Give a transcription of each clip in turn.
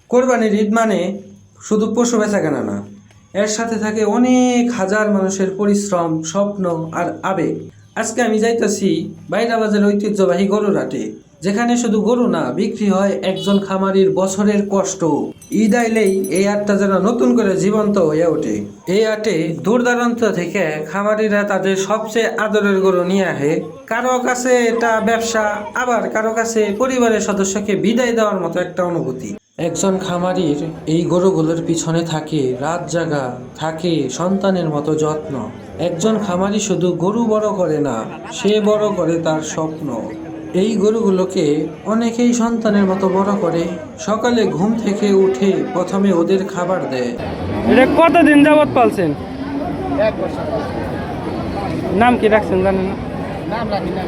কোরবানির ঈদ মানে শুধু পশু বেচাকেনা না, এর সাথে থাকে অনেক হাজার মানুষের পরিশ্রম, স্বপ্ন আর আবেগ। আজকে আমি যাইতেছি বাইরা বাজারের ঐতিহ্যবাহী গরুর হাটে, যেখানে শুধু গরু না, বিক্রি হয় একজন খামারির বছরের কষ্ট। ঈদ আইলেই এই হাটটা যেন নতুন করে জীবন্ত হয়ে ওঠে। এই হাটে দূর দূরান্ত থেকে খামারিরা তাদের সবচেয়ে আদরের গরু নিয়ে আসে। কারো কাছে এটা ব্যবসা, আবার কারো কাছে পরিবারের সদস্যকে বিদায় দেওয়ার মতো একটা অনুভূতি। একজন খামারির এই গরুগুলোর পিছনে থাকে রাত জাগা, থাকে সন্তানের মতো যত্ন। একজন খামারি শুধু গরু বড় করে না, সে বড় করে তার স্বপ্ন। এই গরুগুলোকে অনেকেই সন্তানের মতো বড় করে। সকালে ঘুম থেকে উঠে প্রথমে ওদের খাবার দেয়। এটা কতদিন যাবত পালছেন? 1 বছর। নাম কি রাখছেন জানেন না? নাম রাখি না।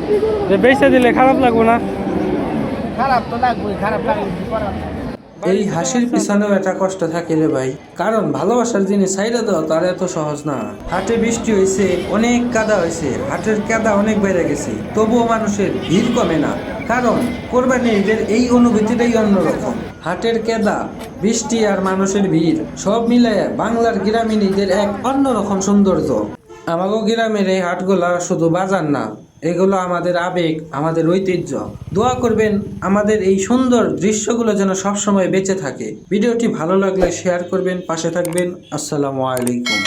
যে বেচে দিলে খারাপ লাগবে না? খারাপ তো লাগবেই, খারাপ লাগলে কি করার? এই হাসির পিছনেও একটা কষ্ট থাকে রে ভাই, কারণ ভালোবাসার জিনিস ছাইড়া দেওয়া তার এত সহজ না। হাটে বৃষ্টি হয়েছে, অনেক কাদা হয়েছে, হাটের কাদা অনেক বেড়ে গেছে, তবুও মানুষের ভিড় কমে না। কারণ কোরবানি ঈদের এই অনুভূতিটাই অন্যরকম। হাটের কাদা, বৃষ্টি আর মানুষের ভিড় সব মিলায় বাংলার গ্রামীণ ঈদের এক অন্যরকম সৌন্দর্য। আমাগো গ্রামের এই হাটগুলা শুধু বাজার না, এগুলো আমাদের আবেগ, আমাদের ঐতিহ্য। দোয়া করবেন আমাদের এই সুন্দর দৃশ্যগুলো যেন সবসময় বেঁচে থাকে। ভিডিওটি ভালো লাগলে শেয়ার করবেন, পাশে থাকবেন। আসসালামু আলাইকুম।